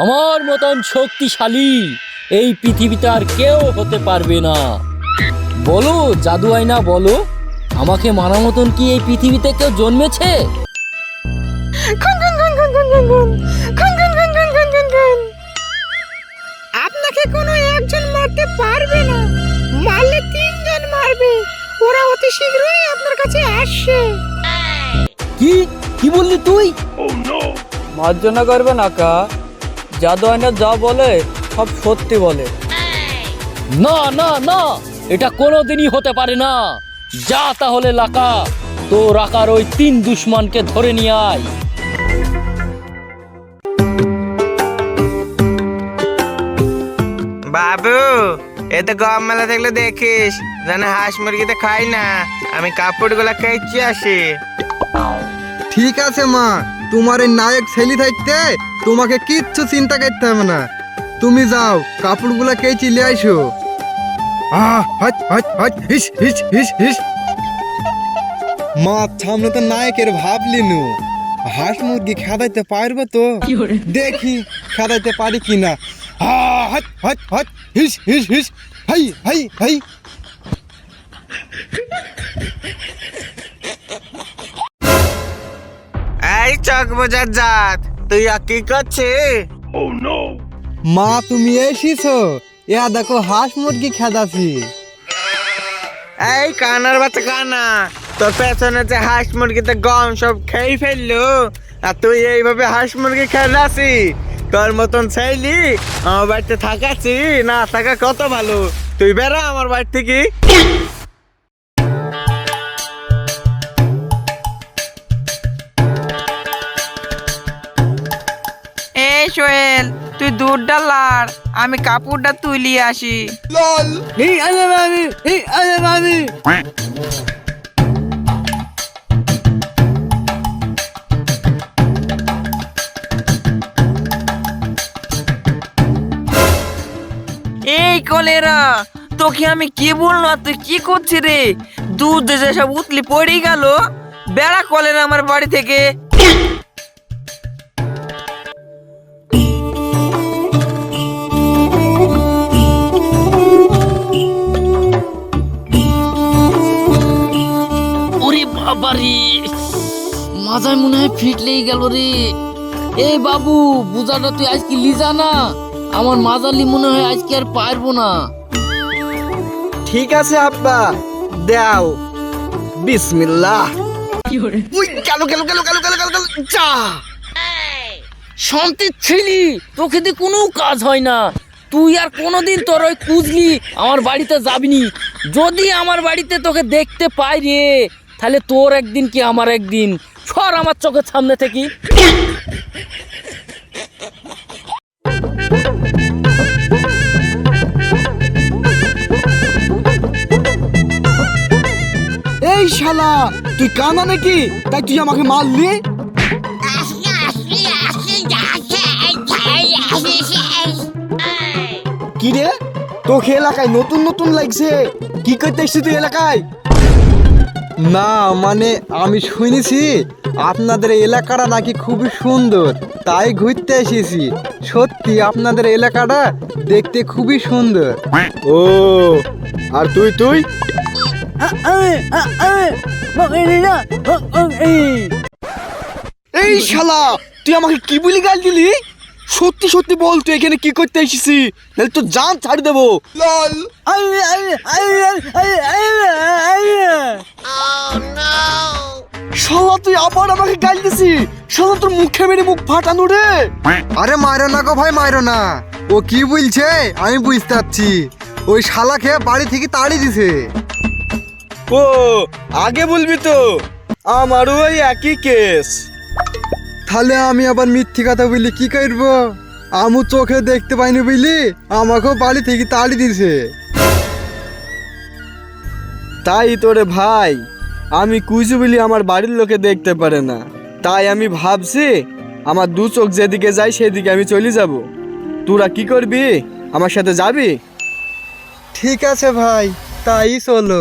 আমার মতন শক্তিশালী এই পৃথিবীতে আর কেউ হতে পারবে না। বলো জাদু আয়না, বলো আমাকে মানার মতন কি এই পৃথিবীতে কেউ জন্মেছে? আপনাকে কোনো একজন মারতে পারবে না, মারলে তিনজন মারবে। ওরা অতি শীঘ্রই আপনার কাছে আসছে। কি কি বললি তুই? মার্জনা করবে না কা, জাদু আয়না যা বলে সব সত্যি বলে। না না না, এটা কোনোদিনই হতে পারে না। যা তাহলে লাকা, তো রাকার ওই 3 দুশমনকে ধরে নিয়ে আয়। বাবু, এতে গম মেলা দেখলে দেখিস যেন হাঁস মুরগিতে খাই না। আমি কাপড়গুলা কেচে আসি। ঠিক আছে মা, তোমার এই নায়ক ছেলে থাকতে তোমাকে কিচ্ছু চিন্তা করতে হবে না। তুমি যাও, কাপড়গুলা কে চিলে আইসো। মা সামনে তো নায়কের ভাবলি নু, হাঁস মুরগি খাদাইতে পারবে তো? দেখি খাদাইতে পারি কিনা। এই চক বোঝার জাত, তুই কি করছিস? মা তুমি এসেছো, ইয়া দেখো হাঁস মুরগি খেদাছি। এই কানার বাচ্চা কানা, তোর পেছনে যে হাঁস মুরগিতে গম সব খেয়ে ফেললো, আর তুই এইভাবে হাঁস মুরগি খেলাসি? তোর মতন ছেলি আমার বাড়িতে থাকাছি না থাকা কত ভালো। তুই বেড়া আমার বাড়ি থেকে। এই সোহেল, তুই দুধটা লাড়, আমি কাপড়টা তুলি আসি। এই কলেরা, তোকে আমি কি বললো, তুই কি করছিস রে? দুধ যে সব উতলি পড়ে গেল। বেড়া কলেরা আমার বাড়ি থেকে। ওরে বাবারে, মাথায় মনে হয় ফিট লেগে গেল রে। এই বাবু, বুঝাটা তুই আজকে লিজা না, আমার মাজালি মনে হয় আজকে আর পারবো না। ঠিক আছে আব্বা, দাও। বিসমিল্লাহ। উই, গেল গেল গেল গেল গেল গেল গেল, যা। শান্তি ছিলি, তোকে দিয়ে কোনো কাজ হয় না। তুই আর কোনোদিন তোর ওই কুজলি আমার বাড়িতে যাবিনি। যদি আমার বাড়িতে তোকে দেখতে পাই রে, তাহলে তোর একদিন কি আমার একদিন। সর আমার চোখের সামনে থেকে। এই শালা, তুই কানা নাকি? তাই তুই আমাকে মারলি? কি রে, তোকে এলাকায় নতুন নতুন লাগছে? কি করতে এসছিস তুই এলাকায়? না মানে আমি শুনেছি আপনাদের এলাকাটা নাকি খুবই সুন্দর, তাই ঘুরতে এসেছি। সত্যি আপনাদের এলাকাটা দেখতে খুবই সুন্দর। ও, আর তুই তুই এই শালা, তুই আমাকে কি বলি গাল দিলি? সত্যি সত্যি বল, তুই এখানে কি করতে এসেছি? নাহলে তো জান ছাড় দেবো। শালা তুই আবার আমাকে গাল দিছি? শালা তোর মুখে মেরে মুখ ফাটানো রে। আরে মারো না গো ভাই, মারো না। ও কি বলছে আমি বুঝতে পারছি। ওই শালাকে বাড়ি থেকে তাড়িয়ে দিছে। ও, আগে বলবি তো, আমারও ওই একই কেস। তাহলে আমি আবার মিথ্যে কথা বলি কি করবো? আমু চোখে দেখতে পাইনি বুঝলি, আমাকেও বাড়ি থেকে তাড়িয়ে দিছে। তাই তোরে ভাই, আমি কুইজু বলি আমার বাড়ির লোকে দেখতে পারে না, তাই আমি ভাবছি আমার দু চোখ যেদিকে যায় সেদিকে আমি চলে যাব। তোরা কি করবি, আমার সাথে যাবি? ঠিক আছে ভাই, তাই চলো।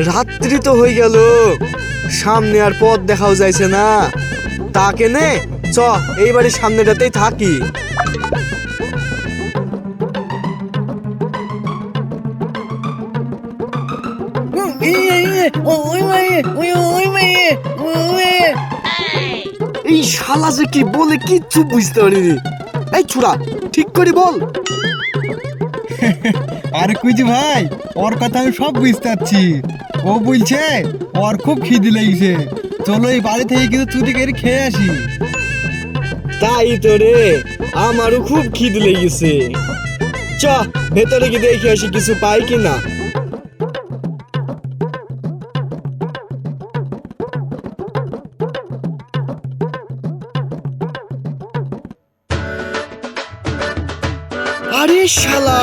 রাত্রি তো হয়ে গেল, সামনে আর পথ দেখাও যাইছে না। তাকে নে চ, এই বাড়ির সামনেটাতেই থাকি। এই শালা যে কি বলে কিচ্ছু বুঝতে পারিনি। এই ছুড়া, ঠিক করে বল। আরে কুইজি ভাই, ওর কথা আমি সব বুঝতে পারছি। ও বলছে ওর খুব খিদে লেগেছে, চলো এই বাড়ি থেকে কিছু চুরি করে খেয়ে আসি। তাই তো রে, আমারও খুব খিদে লেগেছে। চ ভেতরে গিয়ে দেখে আসি কিছু পাই কিনা। আরে শালা,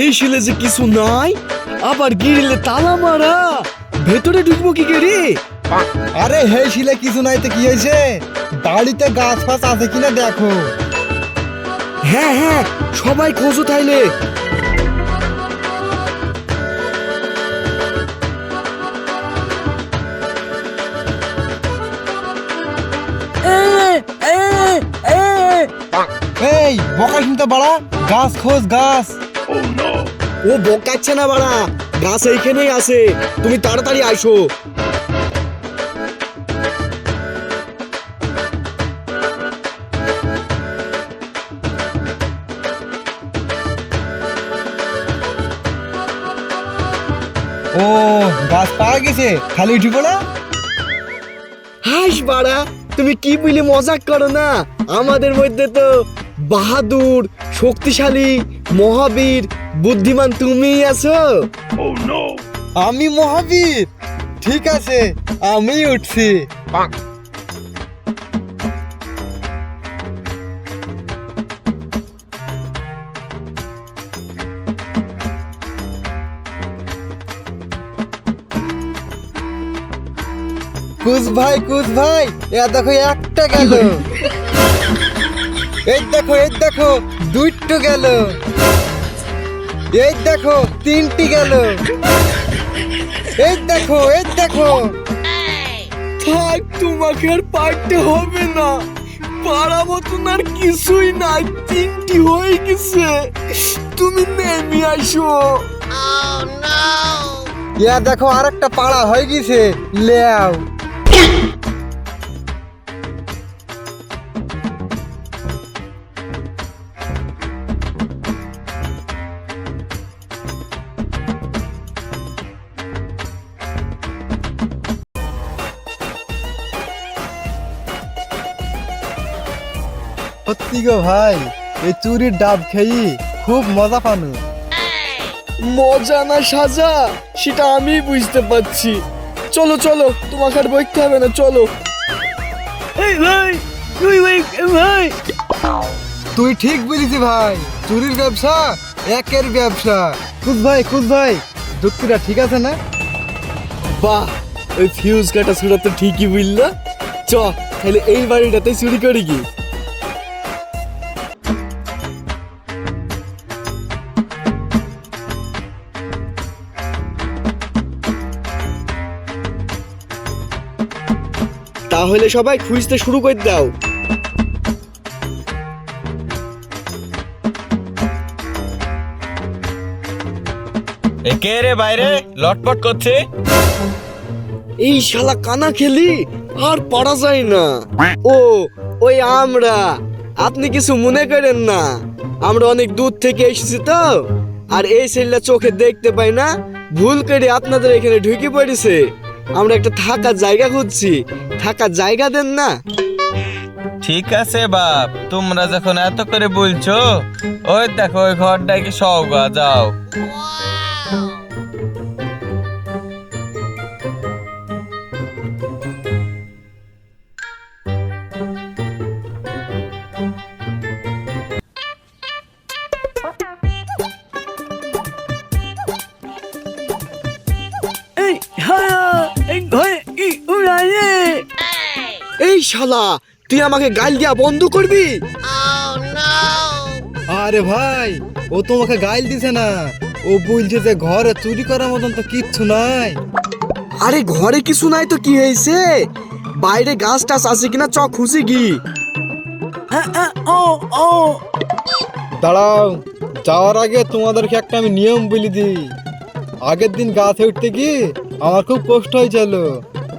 এই শিলে যে কিছু নাই, আবার গিরিলে তালা মারা। ভেতরে ঢুকবো কি করে? আরে হে শিলে কিছু নাই তো কি হয়েছে, বাড়িতে গাছ ফাছ আছে কিনা দেখো। হ্যাঁ হ্যাঁ, সবাই খোঁজো তাইলে। এই বকা শুনতে বাড়া, গাছ খোঁজ গাছ। ও বকাচ্ছে না বাড়া, গাছ এইখানেই আছে, তুমি তাড়াতাড়ি আইসো। ও গাছ পাওয়া গেছে, খালি উঠিব না। হাস বাড়া, তুমি কি বলে মজাক করো না? আমাদের মধ্যে তো বাহাদুর, শক্তিশালী, মহাবীর, বুদ্ধিমান তুমিই আছো। আমি মহাবীর? ঠিক আছে, আমি উঠছি। কুছ ভাই কুছ ভাই, এ দেখো একটা গেল। এই দেখো দুইটো গেল। এই দেখো তিনটি গেল। এই দেখো। থাক, তোমাকে আর পারতে হবে না, পারা মতন আর কিছুই নাই, তিনটি হয়ে গেছে। তুমি নেমে আসো। ইয়া দেখো আরেকটা পাড়া হয়ে গেছে, লেও। সত্যি গো ভাই, এই চুরির ডাব খেয়ে খুব মজা পানো। মজা না সাজা সেটা আমি বুঝতে পারছি। চলো চলো, তোমাকে আর বইতে হবে না, চলো। এই ভাই, ভাই, তুই ঠিক বলেছি ভাই, চুরির ব্যবসা একের ব্যবসা। খুশ ভাই যুক্তিটা ঠিক আছে না? বাহ, ওই ফিউজ কাটা ছুড়া তো ঠিকই বুঝলা। চ তাহলে এই বাড়িটাতে চুরি করি কি। তাহলে সবাই খুঁজতে শুরু করে দাও। কে রে বাইরে লটপট করছে? এই শালা কানা খেলি আর পারা যায় না। ও ওই আমরা, আপনি কিছু মনে করেন না, আমরা অনেক দূর থেকে এসেছি তো, আর এই ছেলেটা চোখে দেখতে পাই না, ভুল করে আপনাদের এখানে ঢুকে পড়েছে। আমরা একটা থাকার জায়গা খুঁজছি, থাকার জায়গা দেন না। ঠিক আছে বাপ, তোমরা যখন এত করে বলছো, ওই দেখো ওই ঘরটায় কি সওগা, যাও। শালা, তুই আমাকে গাল দিয়া বন্ধ করবি? আরে ভাই, ও তোমাকে গাইল দিছে না, ও বলছে যে ঘরে চুরি করার মতন তো কিচ্ছু নাই। আরে ঘরে কিছু নাই তো কি হয়েছে? বাইরে গাছ টাছ আছে কিনা চ খুশি কি? দাঁড়াও, যাওয়ার আগে তোমাদেরকে একটা আমি নিয়ম বলে দিই। আগের দিন গাছে উঠতে কি আমার খুব কষ্ট হয়েছিল,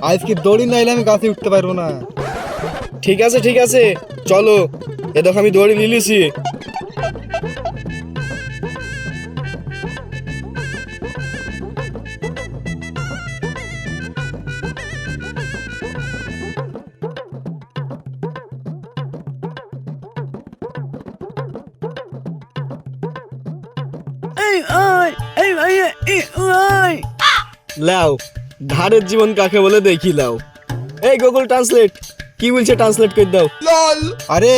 আজকে দড়ি নাইলে আমি গাছে উঠতে পারবো না। ঠিক আছে, চলো। এ দেখো আমি দড়ি লিলিছি। লাও, ধারের জীবন কাকে বলে দেখি লাও। এই গুগল ট্রান্সলেট, কি বলছে ট্রান্সলেট করে দাও। আরে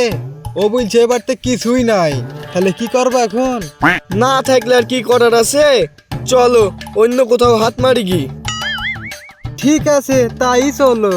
ও বলছে এবার তো কিছুই নাই, তাহলে কি করবো এখন? না থাকলে আর কি করার আছে, চলো অন্য কোথাও হাত মারি কি। ঠিক আছে, তাই চলো।